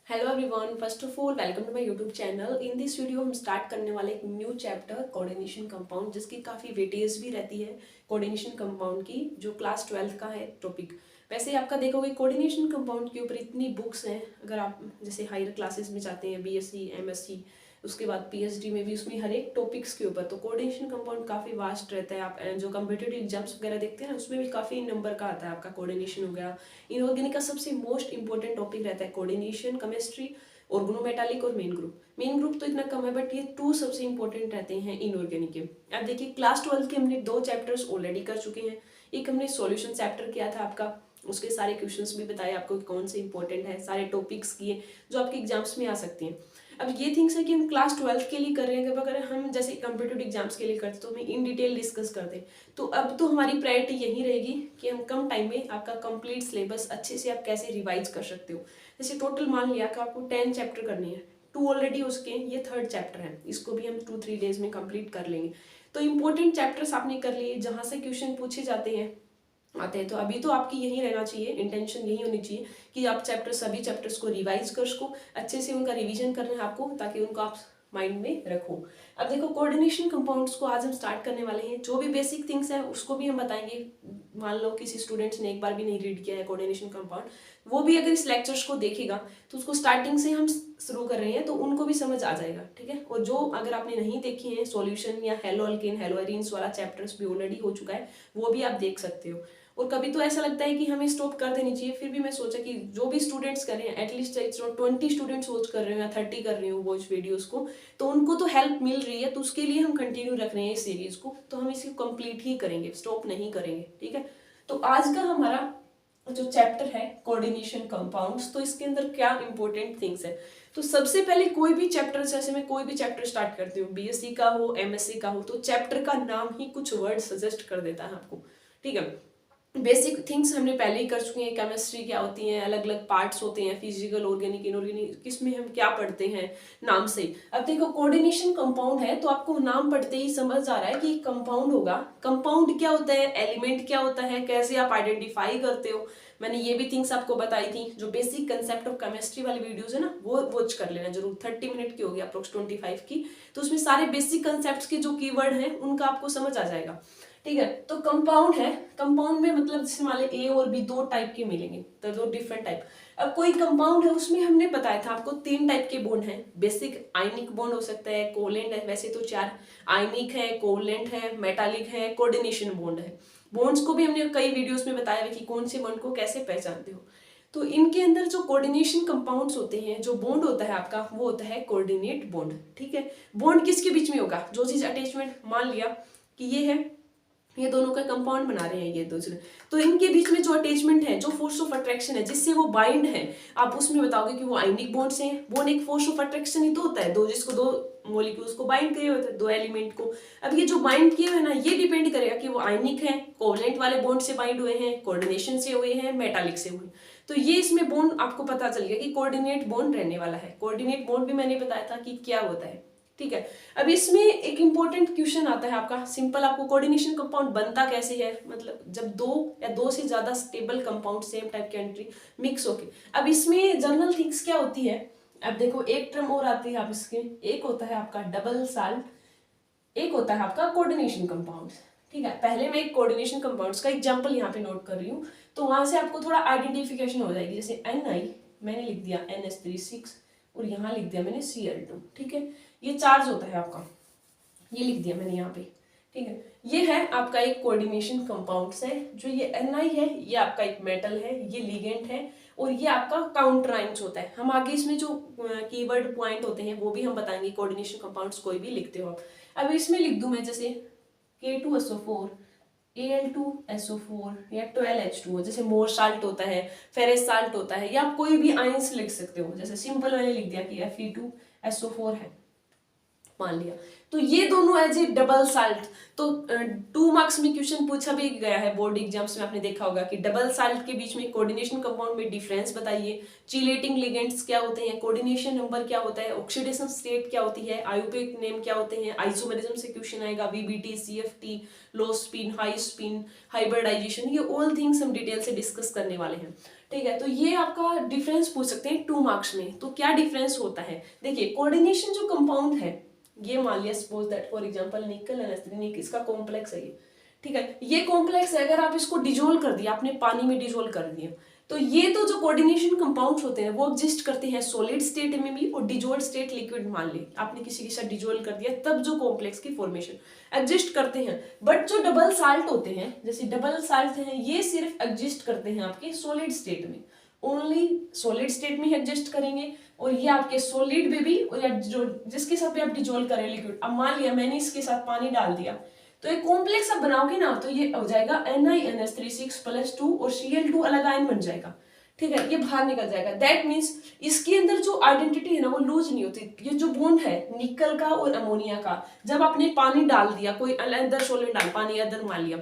Hello everyone, first of all welcome to my YouTube channel. In this video हम start करने वाले एक new chapter coordination compound, जिसकी काफ़ी वेटेज भी रहती है कोऑर्डिनेशन कंपाउंड की, जो क्लास 12th का है टॉपिक। वैसे आपका देखोगे कोऑर्डिनेशन कंपाउंड के ऊपर इतनी बुक्स हैं, अगर आप जैसे हायर क्लासेस में जाते हैं बीएससी एमएससी, उसके बाद पीएचडी में भी, उसमें हर एक टॉपिक्स के ऊपर तो कोऑर्डिनेशन कंपाउंड काफ़ी वास्ट रहता है। आप जो कम्पिटिटिव एग्जाम्स वगैरह देखते हैं ना, उसमें भी काफ़ी नंबर का आता है आपका कोऑर्डिनेशन हो गया। इनऑर्गेनिक का सबसे मोस्ट इंपॉर्टेंट टॉपिक रहता है कोऑर्डिनेशन, केमिस्ट्री, ऑर्गेनोमेटालिक और मेन ग्रुप। मेन ग्रुप तो इतना कम है, बट ये टू सबसे इंपॉर्टेंट रहते हैं इनऑर्गेनिक के। अब देखिए क्लास 12 के हमने 2 चैप्टर्स ऑलरेडी कर चुके हैं। एक हमने सॉल्यूशन चैप्टर किया था आपका, उसके सारे क्वेश्चंस भी बताए आपको कि कौन से इंपॉर्टेंट है, सारे टॉपिक्स किए जो आपके एग्जाम्स में आ सकते हैं। अब ये थिंग्स है कि हम क्लास 12 के लिए कर रहे हैं, अगर हम जैसे कम्पिटिटिव एग्जाम्स के लिए करते तो हमें इन डिटेल डिस्कस करते। तो अब तो हमारी प्रायोरिटी यही रहेगी कि हम कम टाइम में आपका कंप्लीट सिलेबस अच्छे से आप कैसे रिवाइज कर सकते हो। जैसे टोटल मान लिया कि आपको 10 चैप्टर करने हैं, 2 ऑलरेडी हो चुके हैं, ये 3rd चैप्टर है, इसको भी हम 2-3 डेज में कंप्लीट कर लेंगे। तो इंपॉर्टेंट चैप्टर्स आपने कर लिए जहाँ से क्वेश्चन पूछे जाते हैं आते हैं। तो अभी तो आपकी यही रहना चाहिए, इंटेंशन यही होनी चाहिए कि आप सभी चैप्टर्स को रिवाइज कर सको, अच्छे से उनका रिवीजन करना है आपको, ताकि उनको आप माइंड में रखो। अब देखो कोऑर्डिनेशन कंपाउंड्स को आज हम स्टार्ट करने वाले हैं। जो भी बेसिक थिंग्स है उसको भी हम बताएंगे। मान लो किसी स्टूडेंट्स ने एक बार भी नहीं रीड किया है कोऑर्डिनेशन कंपाउंड, वो भी अगर इस लेक्चर्स को देखेगा तो उसको स्टार्टिंग से हम शुरू कर रहे हैं तो उनको भी समझ आ जाएगा, ठीक है। और जो अगर आपने नहीं देखी है सॉल्यूशन या हेलो अल्केन हेलो एरीन्स वाला चैप्टर्स भी ऑलरेडी हो चुका है, वो भी आप देख सकते हो। और कभी तो ऐसा लगता है कि हमें स्टॉप कर देनी चाहिए, फिर भी मैं सोचा कि जो भी स्टूडेंट्स कर रहे हैं, एटलीस्ट 20 स्टूडेंट्स वॉच कर रहे हो या 30 कर रहे हो वॉच वीडियोस को, तो उनको तो हेल्प मिल रही है, तो उसके लिए हम कंटिन्यू रख रहे हैं इस सीरीज को। तो हम इसको कंप्लीट ही करेंगे, स्टॉप नहीं करेंगे, ठीक है। तो आज का हमारा जो चैप्टर है कोऑर्डिनेशन कंपाउंड्स, तो इसके अंदर क्या इंपॉर्टेंट थिंग्स है। तो सबसे पहले कोई भी चैप्टर, जैसे मैं कोई भी चैप्टर स्टार्ट करती हूँ, बीएससी का हो एमएससी का हो, तो चैप्टर का नाम ही कुछ वर्ड सजेस्ट कर देता है आपको, ठीक है। बेसिक थिंग्स हमने पहले ही कर चुके हैं, केमिस्ट्री क्या होती है, अलग अलग पार्ट्स होते हैं, फिजिकल ऑर्गेनिक इनऑर्गेनिक, किसमें हम क्या पढ़ते हैं नाम से। अब देखो कोऑर्डिनेशन कंपाउंड है, तो आपको नाम पढ़ते ही समझ आ रहा है कि कंपाउंड होगा। कंपाउंड क्या होता है, एलिमेंट क्या होता है, कैसे आप आइडेंटिफाई करते हो, मैंने ये भी थिंग्स आपको बताई थी। जो बेसिक कंसेप्ट ऑफ केमिस्ट्री वाली वीडियोस है ना, वो वॉच कर लेना जरूर, 30 मिनट की होगी अप्रोक्स 25 की। तो उसमें सारे बेसिक कंसेप्ट के जो कीवर्ड हैं उनका आपको समझ आ जाएगा, ठीक है। तो कंपाउंड है, कंपाउंड में मतलब जैसे मान लो ए और बी 2 टाइप के मिलेंगे, तो 2 डिफरेंट टाइप। अब कोई कंपाउंड है, उसमें हमने बताया था आपको 3 टाइप के बॉन्ड हैं। बेसिक आयनिक बॉन्ड हो सकता है, कोवलेंट है, वैसे तो 4 आयनिक है, कोवलेंट है, मेटालिक है, कोऑर्डिनेशन बॉन्ड है। बॉन्ड्स को भी हमने कई वीडियोस में बताया है कि कौन से बॉन्ड को कैसे पहचानते हो। तो इनके अंदर जो कोऑर्डिनेशन कंपाउंड्स होते हैं, जो बॉन्ड होता है आपका, वो होता है कोऑर्डिनेट बॉन्ड, ठीक है। बॉन्ड किसके बीच में होगा, जो चीज अटैचमेंट, मान लिया कि ये है, ये दोनों का कंपाउंड बना रहे हैं ये दूसरे, तो इनके बीच में जो अटैचमेंट है, जो फोर्स ऑफ अट्रैक्शन है जिससे वो बाइंड है, आप उसमें बताओगे कि वो आयनिक बॉन्ड से हैं। बॉन्ड एक फोर्स ऑफ अट्रैक्शन ही तो होता है, दो जिसको दो मॉलिक्यूल्स को बाइंड किए होते हैं, 2 एलिमेंट को। अब ये जो बाइंड किए हुए ना, ये डिपेंड करेगा कि वो आयनिक है, कोवलेंट वाले बॉन्ड से बाइंड हुए हैं, कोऑर्डिनेशन से हुए हैं, मेटालिक से हुए। तो ये इसमें बॉन्ड आपको पता चल गया कि कोऑर्डिनेट बॉन्ड रहने वाला है। कोऑर्डिनेट बॉन्ड भी मैंने बताया था कि क्या होता है, ठीक है। अब इसमें एक इंपॉर्टेंट क्वेश्चन आता है आपका, सिंपल, आपको कोऑर्डिनेशन कंपाउंड बनता कैसे है, मतलब जब 2 या 2 से ज्यादा स्टेबल कंपाउंड सेम टाइप के एंट्री मिक्स होके। अब इसमें जनरल थिंग्स क्या होती है, अब देखो एक टर्म और आती है आप इसके, एक होता है आपका डबल साल्ट, एक होता है आपका कोऑर्डिनेशन कंपाउंड, ठीक है। पहले मैं एक कोऑर्डिनेशन कंपाउंड्स का एग्जांपल यहाँ पे नोट कर रही हूँ, तो वहां से आपको थोड़ा आइडेंटिफिकेशन हो जाएगी। जैसे Ni मैंने लिख दिया NH3 और यहाँ लिख दिया मैंने Cl2, ठीक है। ये चार्ज होता है आपका, ये लिख दिया मैंने यहाँ पे, ठीक है। ये है आपका एक कोऑर्डिनेशन कंपाउंड्स है। जो ये Ni है, ये आपका एक मेटल है, ये लिगेंड है, और ये आपका काउंटर आयंस होता है। हम आगे इसमें जो कीवर्ड पॉइंट होते हैं वो भी हम बताएंगे, कोऑर्डिनेशन कंपाउंड्स कोई भी लिखते हो आप। अब इसमें लिख दूं मैं जैसे K2SO4, Al2SO4 या 12H2O, जैसे मोर साल्ट होता है, फेरस साल्ट होता है, या आप कोई भी आयंस लिख सकते हो। जैसे सिंपल मैंने लिख दिया कि Fe2SO4 है, मान लिया। तो ये दोनों एज ए डबल साल्ट। तो 2 मार्क्स में क्वेश्चन पूछा भी गया है बोर्ड एग्जाम्स में, आपने देखा होगा कि डबल साल्ट के बीच में कोऑर्डिनेशन कंपाउंड में डिफरेंस बताइए, चिलेटिंग लिगेंड्स क्या होते हैं, कोऑर्डिनेशन नंबर क्या होता है, ऑक्सीडेशन स्टेट क्या होती है, आईयूपीएक नेम क्या होते हैं, आइसोमेरिज्म से क्वेश्चन आएगा, VBT, CFT, low spin, high spin, hybridization, ये ऑल थिंग्स हम डिटेल से डिस्कस करने वाले हैं। ठीक है, तो ये आपका डिफरेंस पूछ सकते हैं 2 मार्क्स में। तो क्या डिफरेंस होता है, देखिए कोऑर्डिनेशन जो कंपाउंड है, ये मान लिया सपोज दैट फॉर एग्जांपल निकल एन, इसका कॉम्प्लेक्स है ये। ठीक है, ये कॉम्प्लेक्स है, अगर आप इसको डिजोल्व कर दिया, आपने पानी में डिजोल्व कर दिया, तो ये तो जो कोऑर्डिनेशन कंपाउंड्स होते हैं वो एग्जिस्ट करते हैं सॉलिड स्टेट में भी और डिजोल्व स्टेट लिक्विड, मान ली आपने किसी के साथ डिजोल्व कर दिया तब जो कॉम्प्लेक्स की फॉर्मेशन एग्जिस्ट करते हैं। बट जो डबल साल्ट होते हैं, जैसे डबल साल्ट हैं, ये सिर्फ एग्जिस्ट करते हैं आपके सॉलिड स्टेट में, ओनली सॉलिड स्टेट में ही एग्जिस्ट करेंगे, और ये आपके सॉलिड में भी, और जो जिसके साथ भी आप डिजोल्व करें लिक्विड। अब मान लिया मैंने इसके साथ पानी डाल दिया, तो एक कॉम्प्लेक्स आप बनाओगे ना, तो ये हो जाएगा NiNH3 6+2 और Cl2 अलग आयन बन जाएगा। ठीक है, ये बाहर निकल जाएगा। दैट मीन्स इसके अंदर जो आइडेंटिटी है ना वो लूज नहीं होती। ये जो बॉन्ड है निकल का और अमोनिया का, जब आपने पानी डाल दिया, कोई अंदर सॉल्वेंट डाल, पानी अंदर मान लिया,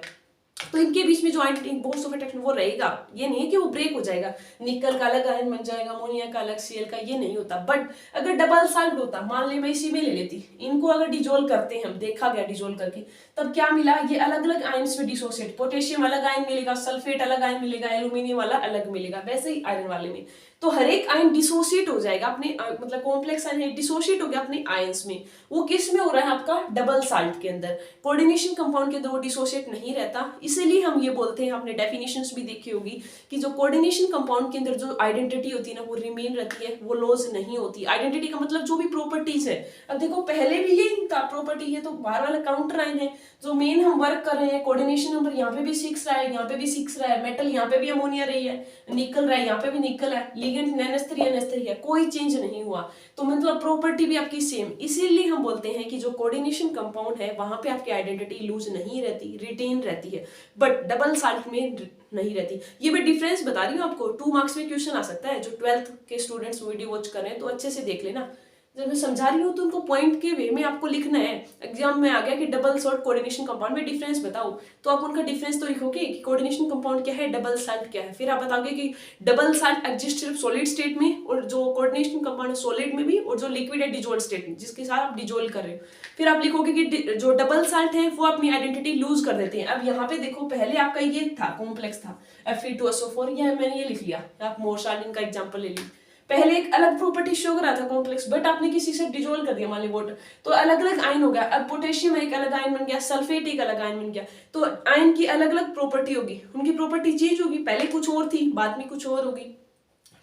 तो इनके बीच में जो बॉन्ड्स ऑफ अट्रैक्शन वो रहेगा। ये नहीं है कि वो ब्रेक हो जाएगा, निकल का अलग आयन बन जाएगा, अमोनिया का अलग, Cl का, ये नहीं होता। बट अगर डबल साल्ट होता, मान ले मैं इसी में ले लेती, इनको अगर डिजोल्व करते हैं, हम देखा गया डिजोल्व करके, तब क्या मिला, ये अलग अलग आयन्स में डिसोसिएट, पोटेशियम अलग आयन मिलेगा, सल्फेट अलग आयन मिलेगा, एल्यूमिनियम वाला अलग मिलेगा, वैसे ही आयरन वाले में। तो हर एक आयन डिसोसिएट हो जाएगा अपने, मतलब कॉम्प्लेक्स आयन है डिसोसिएट हो गया अपने आयन्स में। वो किस में हो रहा है, आपका डबल साल्ट के अंदर। कोऑर्डिनेशन कंपाउंड के अंदर वो डिसोसिएट नहीं रहता, इसीलिए हम ये बोलते हैं, आपने डेफिनेशंस भी देखी होगी कि जो कोऑर्डिनेशन कंपाउंड के अंदर जो आइडेंटिटी होती है ना वो रिमेन रहती है, वो लॉस नहीं होती। आइडेंटिटी का मतलब जो भी प्रॉपर्टीज है, अब देखो पहले भी ये प्रॉपर्टी है, तो बाहर वाला काउंटर आयन है, जो मेन हम वर्क कर रहे हैं, कोऑर्डिनेशन नंबर यहाँ पे भी 6 रहा है, यहाँ पे भी 6 रहा है, मेटल यहाँ पे भी अमोनिया रही है, निकल रहा है, यहाँ पे भी निकल है, लिगेंड NH3 है, कोई चेंज नहीं हुआ, तो मतलब प्रॉपर्टी भी आपकी सेम। इसीलिए हम बोलते हैं कि जो कोऑर्डिनेशन कंपाउंड है वहां पे आपकी आइडेंटिटी लूज नहीं रहती, रिटेन रहती है, बट डबल साल्ट में नहीं रहती। ये मैं डिफरेंस बता रही हूँ आपको, 2 मार्क्स में क्वेश्चन आ सकता है। जो 12th के स्टूडेंट्स वीडियो वॉच कर रहे हैं तो अच्छे से देख लेना, जब मैं समझा रही हूँ तो उनको पॉइंट के वे में आपको लिखना है। एग्जाम में आ गया कि डबल साल्ट कोऑर्डिनेशन कंपाउंड में डिफरेंस बताओ, तो आप उनका डिफरेंस तो लिखोगे कि कोऑर्डिनेशन कंपाउंड क्या है, डबल साल्ट क्या है, फिर आप बताओगे कि डबल साल्ट एग्जिस्ट सिर्फ सॉलिड स्टेट में, और जो कोऑर्डिनेशन कंपाउंड है सॉलिड में भी, और जो लिक्विड है डिजोल्व स्टेट में, जिसके साथ आप डिजोल्व कर रहे हो। फिर आप लिखोगे कि जो डबल साल्ट है वो अपनी आइडेंटिटी लूज कर देते हैं। अब यहाँ पे देखो, पहले आपका ये था कॉम्प्लेक्स था Fe2SO4, या मैंने ये लिख लिया, आप मोरसाल्डिन का एग्जाम्पल ले ली, पहले एक अलग प्रॉपर्टी शो कर रहा था कॉम्प्लेक्स, बट आपने किसी से डिजोल्व कर दिया, मान ली वाटर, तो अलग अलग आयन हो गया। अब पोटेशियम एक अलग आयन बन गया, सल्फेट एक अलग आयन बन गया, तो आयन की अलग अलग प्रॉपर्टी होगी, उनकी प्रॉपर्टी चेंज होगी, पहले कुछ और थी बाद में कुछ और होगी।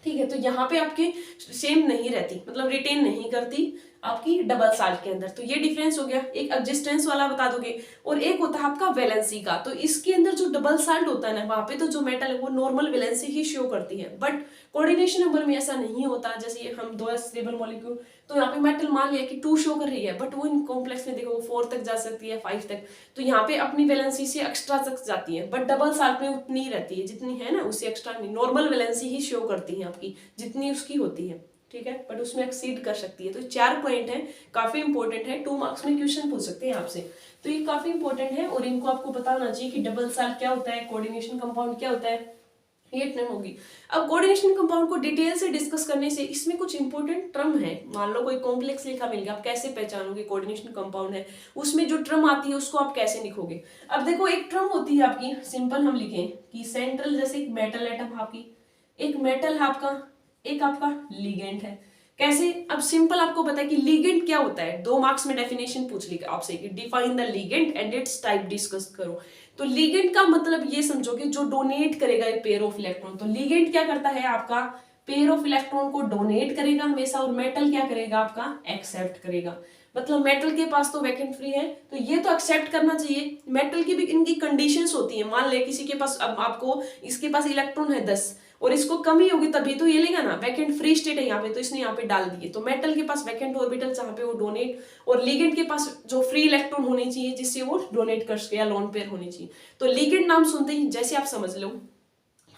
ठीक है, तो यहाँ पे आपकी सेम नहीं रहती, मतलब रिटेन नहीं करती आपकी डबल साल्ट के अंदर। तो ये डिफरेंस हो गया, एक एग्जिस्टेंस वाला बता दोगे, और एक होता है आपका वैलेंसी का। तो इसके अंदर जो डबल साल्ट होता है ना, वहां पे तो जो मेटल है वो नॉर्मल वैलेंसी ही शो करती है, बट कोऑर्डिनेशन नंबर में ऐसा नहीं होता। जैसे हम 2 स्टेबल मॉलिक्यूल, तो यहाँ पे मेटल मान लिया कि 2 शो कर रही है, बट वो इन कॉम्प्लेक्स में देखो 4 तक जा सकती है, 5 तक, तो यहाँ पे अपनी वैलेंसी से एक्स्ट्रा तक जाती है, बट डबल साल्ट में उतनी ही रहती है जितनी है ना, उससे एक्स्ट्रा नहीं, नॉर्मल वैलेंसी ही शो करती है आपकी जितनी उसकी होती है। ठीक है, बट उसमें एक्सीड कर सकती है। तो 4 पॉइंट है, काफी इंपॉर्टेंट है, 2 मार्क्स में क्वेश्चन पूछ सकते हैं आपसे, तो ये काफी इंपॉर्टेंट है, और इनको आपको पता होना चाहिए कि डबल साल्ट क्या होता है, कोऑर्डिनेशन कंपाउंड क्या होता है, ये टर्म होगी। अब कोऑर्डिनेशन कंपाउंड को डिटेल से डिस्कस करने से इसमें कुछ इंपॉर्टेंट टर्म है। मान लो कोई कॉम्प्लेक्स लिखा मिल गया, आप कैसे पहचानोगे कोऑर्डिनेशन कंपाउंड है, उसमें जो टर्म आती है उसको आप कैसे लिखोगे। अब देखो, एक टर्म होती है आपकी, सिंपल हम लिखें कि सेंट्रल, जैसे एक मेटल एटम आपकी, एक मेटल है आपका, एक आपका लिगेंड है। कैसे, अब सिंपल आपको पता है कि लिगेंड क्या होता है, 2 मार्क्स में डेफिनेशन पूछ ली आपसे कि define the ligand and it's type discuss करो। तो लिगेंड का मतलब ये समझोगे जो डोनेट करेगा एक पेयर ऑफ इलेक्ट्रॉन। तो लिगेंड क्या करता है, आपका पेयर ऑफ इलेक्ट्रॉन को डोनेट करेगा हमेशा, और मेटल क्या करेगा, आपका एक्सेप्ट करेगा। मतलब मेटल के पास तो वैकेंट फ्री है, तो ये तो एक्सेप्ट करना चाहिए। मेटल की भी इनकी कंडीशंस होती है, मान ले किसी के पास, अब आपको इसके पास इलेक्ट्रॉन है 10 और इसको कमी होगी तभी तो ये लेगा ना, वैकेंट फ्री स्टेट है यहाँ पे, तो इसने यहाँ पे डाल दिए। तो मेटल के पास वैकेंट ऑर्बिटल जहाँ पे वो डोनेट, और लिगेंड के पास जो फ्री इलेक्ट्रॉन होने चाहिए जिससे वो डोनेट कर सके, या लोन पेयर होनी चाहिए। तो लिगेंड नाम सुनते ही जैसे आप समझ लो,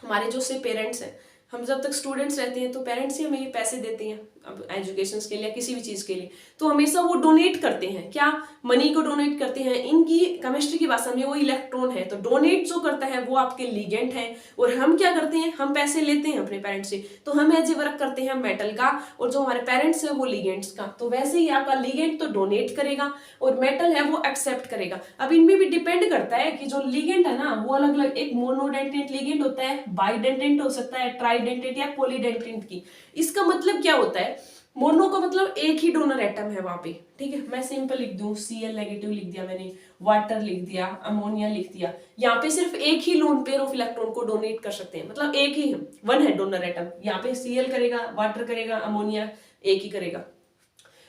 हमारे जो से पेरेंट्स हैं, हम जब तक स्टूडेंट्स रहते हैं तो पेरेंट्स ही हमें ये पैसे देते हैं, अब एजुकेशन के लिए, किसी भी चीज के लिए, तो हमेशा वो डोनेट करते हैं, क्या मनी को डोनेट करते हैं। इनकी केमिस्ट्री की भाषा में वो इलेक्ट्रॉन है, तो डोनेट जो करता है वो आपके लिगेंड है। और हम क्या करते हैं, हम पैसे लेते हैं अपने पेरेंट्स से, तो हम एज ए वर्क करते हैं मेटल का, और जो हमारे पेरेंट्स है वो लिगेंड्स का। तो वैसे ही आपका लिगेंड तो डोनेट करेगा और मेटल है वो एक्सेप्ट करेगा। अब इनमें भी डिपेंड करता है कि जो लिगेंड है ना वो अलग अलग, एक मोनोडेंटेंट लिगेंड होता है, बाइडेंटेंट हो सकता है, ट्राइडेंटेंट या पॉलीडेंटेंट की। इसका मतलब क्या होता है, मोनो का मतलब एक ही डोनर एटम है वहां पे, ठीक है। मैं सिंपल लिख दूं, Cl नेगेटिव लिख दिया मैंने, वाटर लिख दिया, अमोनिया लिख दिया। यहाँ पे सिर्फ एक ही लोन पेयर ऑफ इलेक्ट्रॉन को डोनेट कर सकते हैं, मतलब एक ही है, वन है डोनर एटम। यहाँ पे Cl करेगा, वाटर करेगा, अमोनिया एक ही करेगा।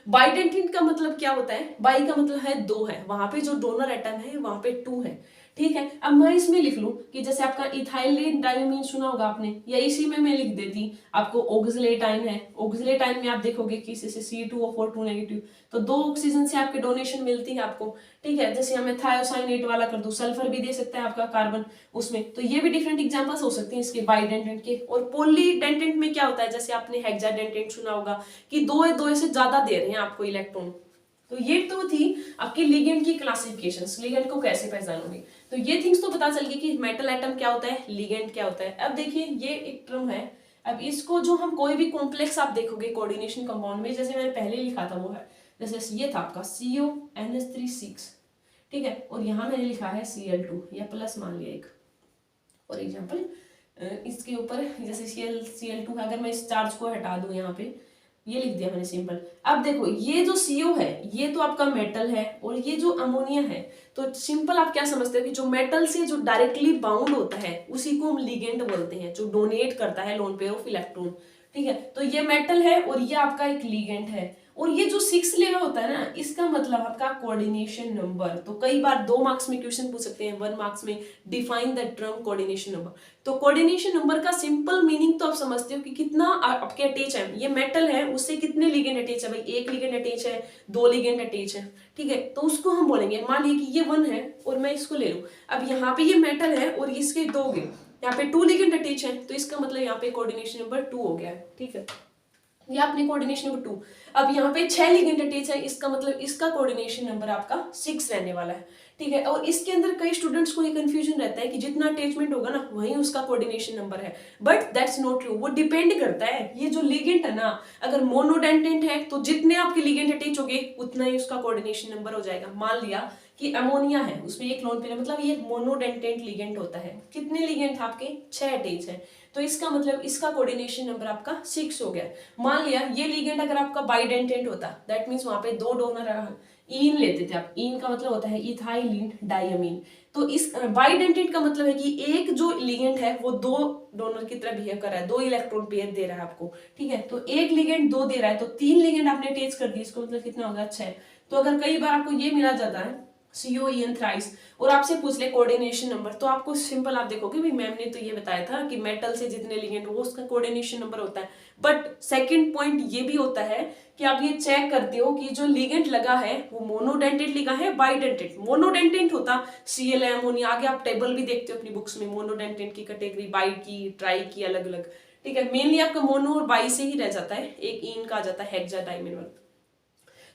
बाइडेंटेंट का मतलब क्या होता है, बाई का मतलब है दो है, वहां पे जो डोनर एटम है वहां पे टू है, ठीक है। अब मैं इसमें लिख लूं कि जैसे आपका इथाइलेट डायमीन सुना होगा आपने, या इसी में मैं लिख देती आपको ऑक्सलेट आयन है। ऑक्सलेट आयन में आप देखोगे कि इसे C2O4 2 नेगेटिव, तो दो ऑक्सीजन से आपके डोनेशन मिलती है आपको, ठीक है। जैसे हमें थायोसाइनेट वाला कर दूं, सल्फर भी दे सकता है आपका कार्बन उसमें, तो ये भी डिफरेंट एग्जांपल्स हो सकते हैं इसके बाइडेंटेंट के। और पॉलीडेंटेंट में क्या होता है, जैसे आपने हेक्साडेंटेंट सुना होगा कि दो से ज्यादा दे रहे हैं आपको इलेक्ट्रॉन। तो ये तो थी आपकी लिगेंड की क्लासिफिकेशंस, लिगेंड को कैसे पहचानोगे। तो ये थिंग्स तो पता चल गई कि मेटल एटम क्या होता है, लिगेंड क्या होता है। अब देखिए ये एक टर्म है, अब इसको जो हम कोई भी कॉम्प्लेक्स आप देखोगे कोऑर्डिनेशन कंपाउंड में, जैसे मैंने पहले लिखा था वो है, जैसे ये था आपका CONH3 6, ठीक है, और यहाँ मैंने लिखा है Cl2 या प्लस मान लिया एक। फॉर एग्जाम्पल इसके ऊपर जैसे Cl2 है, अगर मैं इस चार्ज को हटा दूं यहाँ पे, ये लिख दिया मैंने सिंपल। अब देखो ये जो CO है ये तो आपका मेटल है, और ये जो अमोनिया है, तो सिंपल आप क्या समझते हो कि जो मेटल से जो डायरेक्टली बाउंड होता है उसी को हम लिगेंड बोलते हैं, जो डोनेट करता है लोन पेयर ऑफ इलेक्ट्रॉन, ठीक है। तो ये मेटल है और ये आपका एक लिगेंड है। और ये जो 6 लेवल होता है ना, इसका मतलब आपका कोऑर्डिनेशन नंबर। तो कई बार 2 मार्क्स में क्वेश्चन पूछ सकते हैं, 1 मार्क्स में define the term coordination number. तो कोऑर्डिनेशन नंबर का सिंपल मीनिंग तो आप समझते हो कि कितना आपके अटैच है, ये मेटल है उससे कितने लिगेंड अटैच है, भाई एक लिगेंड अटैच है, 2 लिगेंड अटैच है, ठीक है। तो उसको हम बोलेंगे, मान लीजिए कि ये 1 है और मैं इसको ले लूं, अब यहाँ पे ये मेटल है और इसके 2 गे, यहाँ पे 2 लिगेंड अटैच है, तो इसका मतलब यहाँ पे कोऑर्डिनेशन नंबर 2 हो गया है, ठीक है। ये आपने कोऑर्डिनेशन नंबर 2। अब यहाँ पे 6 लिगेंड अटैच है, इसका मतलब इसका कोऑर्डिनेशन नंबर आपका 6 रहने वाला है, ठीक है। और इसके अंदर कई स्टूडेंट्स को ये कंफ्यूजन रहता है कि जितना अटैचमेंट होगा ना वही उसका कोऑर्डिनेशन नंबर है, बट दैट्स नॉट ट्रू। वो डिपेंड करता है, ये जो लिगेंड है ना, अगर मोनोडेंटेंट है तो जितने आपके लिगेंड अटैच होंगे उतना ही उसका कोऑर्डिनेशन नंबर हो जाएगा। मान लिया कि अमोनिया है, उसमें एक लोन पेयर, मतलब ये मोनोडेंटेंट लिगेंड होता है, कितने लिगेंड आपके 6 अटैच है, तो इसका मतलब इसका कोऑर्डिनेशन नंबर आपका 6 हो गया। मान लिया ये लिगेंड अगर आपका बाइडेंटेंट होता, दैट मींस वहां पे 2 डोनर ईन लेते थे आप, ईन का मतलब होता है इथाइलिन डायमीन। तो इस बाइडेंटेंट का मतलब है कि एक जो लिगेंड है वो 2 डोनर की तरह बिहेव कर रहा है, 2 इलेक्ट्रॉन पेयर दे रहा है आपको, ठीक है। तो एक लिगेंड 2 दे रहा है, तो 3 लिगेंड आपने अटैच कर दिए, इसको मतलब कितना होगा 6। तो अगर कई बार आपको ये मिला जाता है COEN थ्राइस और आपसे पूछ ले कोऑर्डिनेशन नंबर, तो आपको सिंपल आप देखोगे भाई मैम ने तो ये बताया था कि मेटल से जितने लिगेंड वो उसका कोऑर्डिनेशन नंबर होता है। बट सेकंड पॉइंट ये भी होता है कि आप ये चेक करते हो कि जो लिगेंड लगा है वो मोनोडेंटेंट लगा है बाइडेंटेंट। मोनोडेंटेंट होता Cl अमोनिया, आगे आप टेबल भी देखते हो अपनी बुक्स में, मोनोडेंटेंट की कैटेगरी, बाई की, ट्राई की, अलग अलग, ठीक है। मेनली आपका मोनो और बाई से ही रह जाता है, एक ईन का आ जाता है हेक्साडाइमिनल।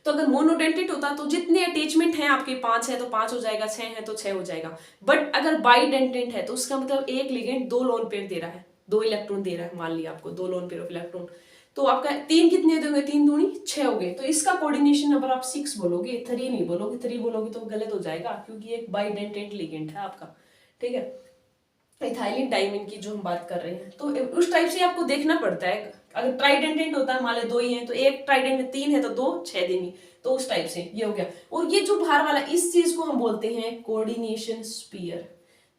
तो अगर मोनोडेंटेट होता तो जितने अटैचमेंट हैं आपके 5 है तो 5 हो जाएगा, 6 है तो 6 हो जाएगा। बट अगर बाइडेंटेंट है तो उसका मतलब एक लिगेंड 2 लोन पेयर दे रहा है, 2 इलेक्ट्रॉन दे रहा है, मान लिया आपको 2 लोन पेयर ऑफ इलेक्ट्रॉन, तो आपका 3 कितने दोगे, 3 दूनी 6 हो गए। तो इसका कोऑर्डिनेशन नंबर आप 6 बोलोगे, 3 नहीं बोलोगे। 3 बोलोगे तो गलत हो जाएगा क्योंकि एक बाइडेंटेंट लिगेंड है आपका, ठीक है। इथाइलिन डायमीन की जो हम बात कर रहे हैं, तो उस टाइप से आपको देखना पड़ता है। अगर ट्राइडेंटेंट होता है, मान लो 2 ही है, तो एक ट्राइडेंट में 3 है तो 2 6 देनी, तो उस टाइप से ये हो गया। और ये जो बाहर वाला, इस चीज को हम बोलते हैं कोऑर्डिनेशन स्फीयर।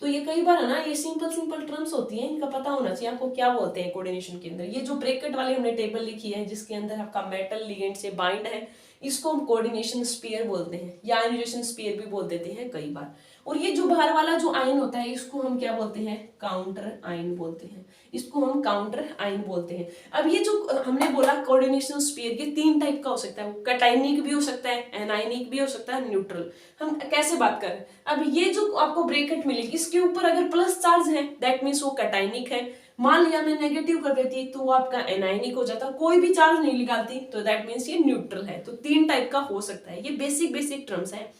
तो ये कई बार है ना, ये सिंपल टर्म्स होती हैं, इनका पता होना चाहिए आपको क्या बोलते हैं कोऑर्डिनेशन के अंदर। ये जो ब्रैकेट वाली हमने टेबल लिखी है जिसके अंदर आपका मेटल लिगेंड से बाइंड है, इसको हम कोऑर्डिनेशन स्फीयर बोलते हैं, या आयनाइजेशन स्फीयर भी बोल देते हैं कई बार। और ये जो बाहर वाला जो आयन होता है इसको हम क्या बोलते हैं, काउंटर आयन बोलते हैं, इसको हम काउंटर आयन बोलते हैं। अब ये जो हमने बोला कोऑर्डिनेशन स्फीयर, ये 3 टाइप का हो सकता है, कैटायनिक भी हो सकता है, एनायनिक भी हो सकता है, न्यूट्रल। हम कैसे बात करें, अब ये जो आपको ब्रैकेट मिलेगी इसके ऊपर अगर प्लस चार्ज है दैट मीन्स वो कैटायनिक है, मान लिया मैं नेगेटिव कर देती तो वो आपका एनायनिक हो जाता, कोई भी चार्ज नहीं निकालती तो दैट मीन्स ये न्यूट्रल है। तो 3 टाइप का हो सकता है, ये बेसिक टर्म्स है।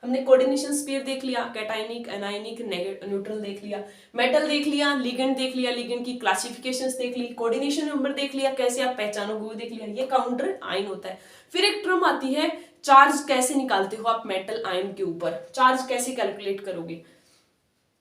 हमने कोऑर्डिनेशन स्पीड देख लिया, कैटायनिक, एनायनिक, न्यूट्रल देख लिया, मेटल देख लिया, लिगेंड देख लिया, लिगेंड की क्लासिफिकेशंस देख ली, कोऑर्डिनेशन नंबर देख लिया, कैसे आप पहचानोगे वो देख लिया, ये काउंटर आयन होता है। फिर एक टर्म आती है चार्ज कैसे निकालते हो आप मेटल आयन के ऊपर, चार्ज कैसे कैलकुलेट करोगे।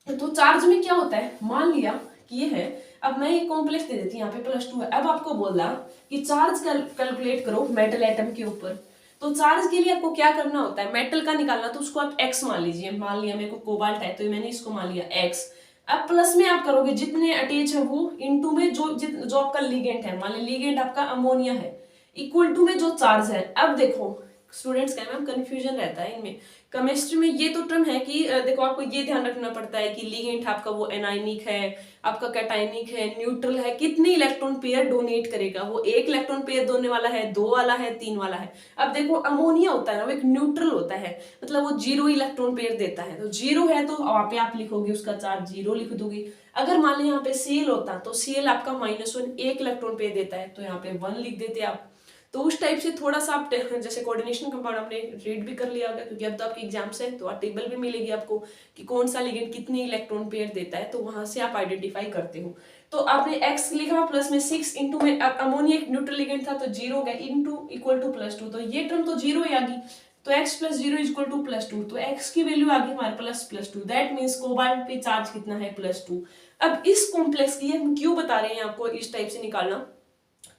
तो चार्ज में क्या होता है, मान लिया कि ये है, अब मैं ये कॉम्प्लेक्स दे देती हूँ, यहाँ पे +2 है। अब आपको बोला कि चार्ज कैलकुलेट करो मेटल एटम के ऊपर। तो चार्ज के लिए आपको क्या करना होता है, मेटल का निकालना, तो उसको आप x मान लीजिए। मान लिया मेरे को कोबाल्ट है तो मैंने इसको मान लिया x। अब प्लस में आप करोगे जितने अटैच है वो, इनटू में जो आपका लिगेंड है, मान लिया लिगेंड आपका अमोनिया है, इक्वल टू में जो चार्ज है। अब देखो स्टूडेंट्स का मैम कंफ्यूजन रहता है इनमें, केमिस्ट्री में ये तो टर्म है कि देखो आपको ये ध्यान रखना पड़ता है कि लिगेंड आपका वो एनायनिक है, आपका कैटायनिक है, न्यूट्रल है, कितने इलेक्ट्रॉन पेयर डोनेट करेगा, वो 1 इलेक्ट्रॉन पेयर देने वाला है, 2 वाला है, 3 वाला है। अब देखो अमोनिया होता है ना, वो एक न्यूट्रल होता है, मतलब वो 0 इलेक्ट्रॉन पेयर देता है। तो 0 है तो वहां पे आप लिखोगे उसका चार्ज 0 लिख दोगे। अगर मान लो यहाँ पे Cl होता तो Cl आपका -1 1 इलेक्ट्रॉन पेयर देता है, तो यहाँ पे 1 लिख देते आप। तो उस टाइप से थोड़ा सा आप जैसे कोऑर्डिनेशन कंपाउंड आपने रीड भी कर लिया होगा, क्योंकि अब तो आपके एग्जाम्स है तो टेबल भी मिलेगी आपको कि कौन सा लिगेंड कितने इलेक्ट्रॉन पेयर देता है, तो वहां से आप आइडेंटिफाई करते हो। तो आपने x लिखा प्लस में 6 इंटू में अमोनिया एक न्यूट्रल लिगेंड था तो 0 हो गया, इंटू इक्वल टू +2, तो ये टर्म तो 0 ही आ गई। तो x + 0 इक्वल टू +2, तो x की वैल्यू आ गई हमारे +2, दैट मीन्स कोबाल्ट पे चार्ज कितना है +2। अब इस कॉम्प्लेक्स की हम क्यों बता रहे हैं आपको इस टाइप से निकालना,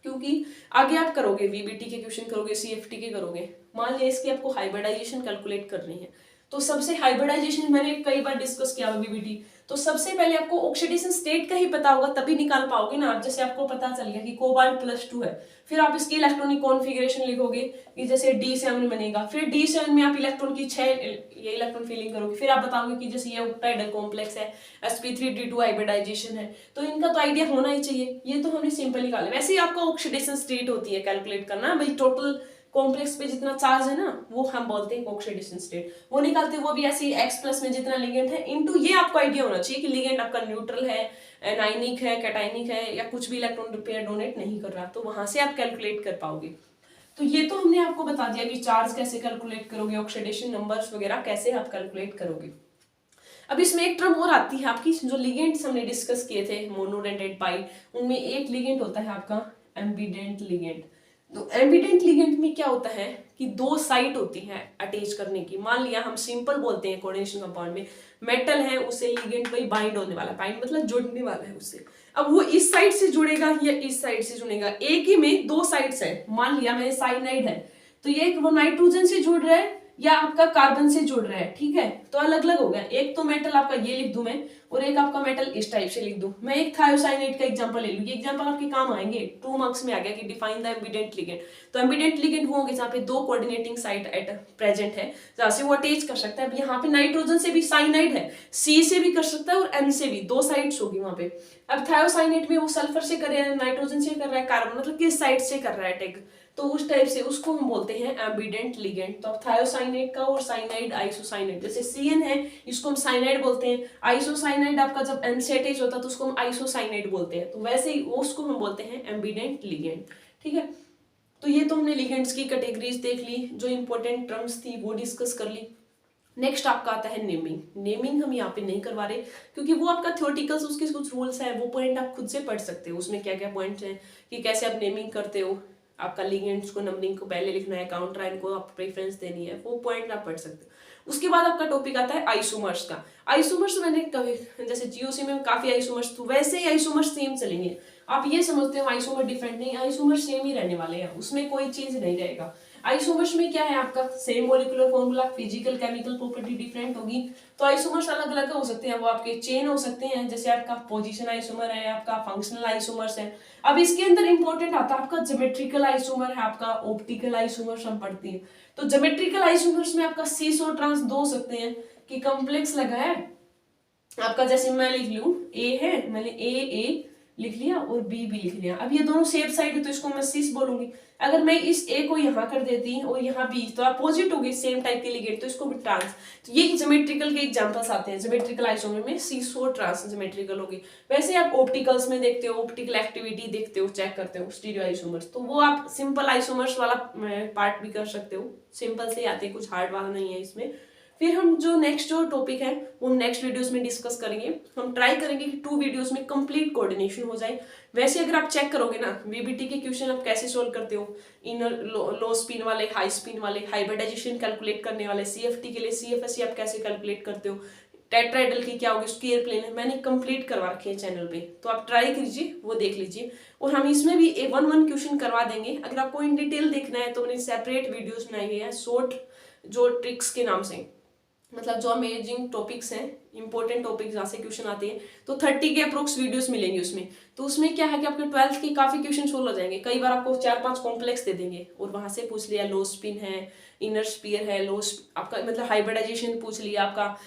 क्योंकि आगे आप करोगे वीबीटी के क्वेश्चन करोगे, सीएफटी के करोगे, मान लिया इसकी आपको हाइब्रिडाइजेशन कैलकुलेट करनी है। तो सबसे हाइब्रिडाइजेशन मैंने कई बार डिस्कस किया वीबीटी, तो सबसे पहले आपको ऑक्सीडेशन स्टेट का ही पता होगा तभी निकाल पाओगे ना आप। जैसे आपको पता चल गया कि कोबाल्ट +2 है, फिर आप इसकी इलेक्ट्रॉनिक कॉन्फ़िगरेशन लिखोगे कि जैसे D7 बनेगा, फिर D7 में आप इलेक्ट्रॉन की 6 ये इलेक्ट्रॉन फिलिंग करोगे, फिर आप बताओगे कि जैसे ये ऑक्टाइडल कॉम्प्लेक्स है, sp3d2 हाइब्रिडाइजेशन है, तो इनका तो आइडिया होना ही चाहिए। ये तो हमने सिंपल निकाले। वैसे ही आपका ऑक्सीडेशन स्टेट होती है कैलकुलेट करना, भाई टोटल कॉम्प्लेक्स पे जितना चार्ज है ना वो हम बोलते हैं ऑक्सीडेशन स्टेट, वो निकालते हैं। वो भी ऐसे x प्लस में जितना लिगेंड है इनटू, ये आपको आइडिया होना चाहिए कि लिगेंड आपका न्यूट्रल है, एनायनिक है, कैटायनिक है, या कुछ भी इलेक्ट्रॉन पेयर डोनेट नहीं कर रहा, तो वहां से आप कैलकुलेट कर पाओगे। तो ये तो हमने आपको बता दिया कि चार्ज कैसे कैलकुलेट करोगे, ऑक्सीडेशन नंबर्स वगैरह कैसे आप कैलकुलेट करोगे। अब इसमें एक टर्म और आती है आपकी, जो लिगेंड्स हमने डिस्कस किए थे मोनोडेंटेड पाई, उनमें एक लिगेंड होता है आपका एम्बिडेंट लिगेंड। तो एम्बिडेंट लिगेंड में क्या होता है कि 2 साइट होती हैं अटैच करने की। मान लिया हम सिंपल बोलते हैं कोऑर्डिनेशन कंपाउंड में, मेटल है उससे लिगेंड भाई बाइंड होने वाला, बाइंड मतलब जुड़ने वाला है उससे। अब वो इस साइड से जुड़ेगा या इस साइड से जुड़ेगा, एक ही में 2 साइड्स है। मान लिया मेरे साइनाइड है तो ये वो नाइट्रोजन से जुड़ रहा है या आपका कार्बन से जुड़ रहा है, ठीक है, तो अलग अलग हो गया। एक तो मेटल आपका ये लिख दूं मैं, और एक आपका मेटल इस टाइप से लिख दूं। मैं एक थायोसाइनेट का एग्जांपल ले लूं, ये एग्जांपल आपके काम आएंगे, 2 मार्क्स में आ गया कि डिफाइन द एम्बिडेंट लिगेंड। तो एम्बिडेंट लिगेंड वो होंगे जहाँ पे 2 कोऑर्डिनेटिंग साइट एट प्रेजेंट है, जहाँ से वो अटैच कर सकता है। अब यहाँ पे नाइट्रोजन से भी साइनाइड है, सी से भी कर सकता है और एन से भी, 2 साइड्स होगी वहां पे। अब थायोसाइनेट में वो सल्फर से कर रहा है, नाइट्रोजन से कर रहा है, कार्बन मतलब किस साइड से कर रहा है अटैक, तो उस टाइप से उसको हम बोलते हैं एम्बिडेंट लिगेंड। तो थायोसाइनेट का और साइनाइड आइसोसाइनेट, जैसे CN है इसको हम साइनाइड बोलते हैं, आइसोसाइनाइड आपका जब N से अटैच होता है तो उसको हम आइसोसाइनाइड बोलते हैं, तो वैसे ही उसको हम बोलते हैं एम्बिडेंट लिगेंड, ठीक है। तो ये तो हमने लिगेंड्स की कैटेगरीज देख ली, जो इंपॉर्टेंट टर्म्स थी वो डिस्कस कर ली। नेक्स्ट आपका आता है नेमिंग। नेमिंग हम यहाँ पे नहीं करवा रहे क्योंकि वो आपका थ्योरेटिकल्स, उसके कुछ रूल्स है, वो पॉइंट आप खुद से पढ़ सकते हो, उसमें क्या क्या पॉइंट्स हैं कि कैसे आप नेमिंग करते हो, आपका लिगेंड्स को नंबरिंग को पहले लिखना है, काउंटर आयन को आप प्रेफरेंस देनी है, वो पॉइंट आप पढ़ सकते हो। उसके बाद आपका टॉपिक आता है आइसोमर्स का। आइसोमर्स मैंने कभी जैसे जीओसी में काफी आइसोमर्स, तो वैसे ही आइसोमर्स सेम चलेंगे। आप ये समझते हो आइसोमर डिफरेंट नहीं, आइसोमर सेम ही रहने वाले हैं, उसमें कोई चीज नहीं रहेगा। आइसोमर्स में क्या है आपका same molecular formula, physical chemical property different होगी। तो आइसोमर्स अलग अलग हो सकते हैं, वो आपके चेन हो सकते हैं, जैसे आपका पोजीशन आइसोमर है, आपका फंक्शनल आइसोमर्स है। अब इसके अंदर इंपॉर्टेंट आता है आपका ज्योमेट्रिकल आइसोमर है, आपका ऑप्टिकल आइसोमर्स हम पढ़ते हैं। तो ज्योमेट्रिकल आइसोमर्स में आपका सीस और ट्रांस 2 हो सकते हैं कि कॉम्प्लेक्स लगा है आपका, जैसे मैं लिख लूं A है, मैंने A लिख लिया और बी भी लिख लिया। अब ये दोनों सेम साइड है तो इसको मैं सिस बोलूंगी। अगर मैं इस ए को यहाँ कर देती और यहाँ बी, तो अपोजिट हो गई सेम टाइप के लिगेंड, तो इसको भी ट्रांस। तो ये ज्योमेट्रिकल के एग्जांपल्स आते हैं। ज्योमेट्रिकल आइसोमर में सीस और ट्रांस ज्योमेट्रिकल होगी। वैसे आप ऑप्टिकल्स में देखते हो, ऑप्टिकल एक्टिविटी देखते हो, चेक करते हो स्टीरियो आइसोमर्स, तो वो आप सिंपल आइसोमर्स वाला पार्ट भी कर सकते हो। सिंपल से आते हैं, कुछ हार्ड वाला नहीं है इसमें। फिर हम जो नेक्स्ट जो टॉपिक है वो नेक्स्ट वीडियोस में डिस्कस करेंगे। हम ट्राई करेंगे कि 2 वीडियोस में कंप्लीट कोऑर्डिनेशन हो जाए। वैसे अगर आप चेक करोगे ना वीबीटी के क्वेश्चन आप कैसे सोल्व करते हो, इनर लो स्पिन वाले, हाई स्पिन वाले, हाइब्रिडाइजेशन कैलकुलेट करने वाले, सीएफटी के लिए सीएफएससी आप कैसे कैलकुलेट करते हो, टेट्राहेड्रल की क्या होगी, स्क्वायर प्लेन है, मैंने कंप्लीट करवा रखे हैं चैनल पे, तो आप ट्राई कीजिए, वो देख लीजिए। और हम इसमें भी 1-1 क्वेश्चन करवा देंगे। अगर आपको इन डिटेल देखना है तो मैंने सेपरेट वीडियोस बनाई हुई है शॉर्ट जो ट्रिक्स के नाम से, मतलब जो अमेजिंग टॉपिक्स हैं, इंपॉर्टेंट टॉपिक्स जहाँ से क्वेश्चन आते हैं, तो 30 के अप्रोक्स वीडियोस मिलेंगे उसमें। तो उसमें क्या है कि आपके 12th के काफी क्वेश्चन सोल्व हो जाएंगे। कई बार आपको 4-5 कॉम्प्लेक्स दे देंगे और वहां से पूछ लिया लो स्पिन है, इनर स्पीयर है, आपका मतलब हाइब्रिडाइजेशन पूछ लिया, आपका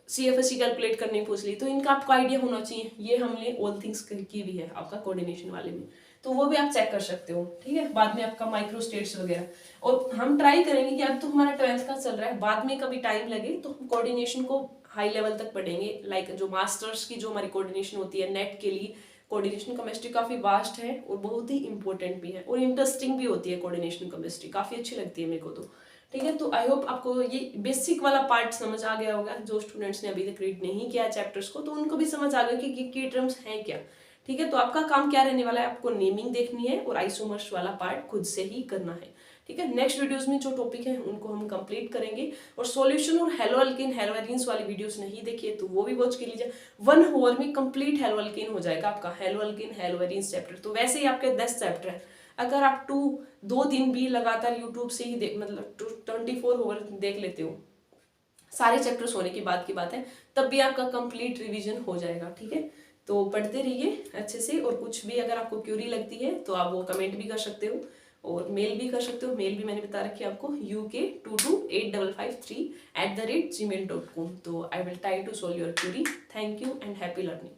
सीएफएससी कैलकुलेट करने पूछ ली, तो इनका आपको आइडिया होना चाहिए। ये हमने ऑल थिंग्स की भी है आपका कोऑर्डिनेशन वाले में, तो वो भी आप चेक कर सकते हो। ठीक है, बाद में आपका माइक्रो स्टेट्स वगैरह। और हम ट्राई करेंगे कि अब तो हमारा 12th का चल रहा है, बाद में कभी टाइम लगे तो हम कोऑर्डिनेशन को हाई लेवल तक पढ़ेंगे। लाइक जो मास्टर्स की जो हमारी कोऑर्डिनेशन होती है नेट के लिए, कोऑर्डिनेशन केमिस्ट्री काफी वास्ट है और बहुत ही इंपॉर्टेंट भी है और इंटरेस्टिंग भी होती है। कोऑर्डिनेशन केमिस्ट्री काफी अच्छी लगती है मेरे को तो। ठीक है, तो आई होप आपको ये बेसिक वाला पार्ट समझ आ गया होगा। जो स्टूडेंट्स ने अभी तक रीड नहीं किया चैप्टर्स को, तो उनको भी समझ आ गया कि की टर्म्स हैं क्या। ठीक है, तो आपका काम क्या रहने वाला है, आपको नेमिंग देखनी है और आइसोमर्स वाला पार्ट खुद से ही करना है। ठीक है, नेक्स्ट वीडियोस में जो टॉपिक है उनको हम कंप्लीट करेंगे। और सॉल्यूशन और हेलो अल्केन हेलो एरीन्स वाली वीडियोस नहीं देखिए तो वो भी वॉच कर लीजिए। 1 आवर में कंप्लीट हेलो अल्केन हो जाएगा आपका, hello alkane hello arenes chapter. तो वैसे ही आपके 10 चैप्टर है। अगर आप 2 दिन भी लगातार यूट्यूब से ही मतलब 24 आवर देख लेते हो, सारे चैप्टर्स होने के बाद की बात है, तब भी आपका कंप्लीट रिवीजन हो जाएगा। ठीक है, तो पढ़ते रहिए अच्छे से। और कुछ भी अगर आपको क्यूरी लगती है तो आप वो कमेंट भी कर सकते हो और मेल भी कर सकते हो। मेल भी मैंने बता रखी है आपको, uk228553@gmail.com। तो I will try to solve your query. Thank you and happy learning.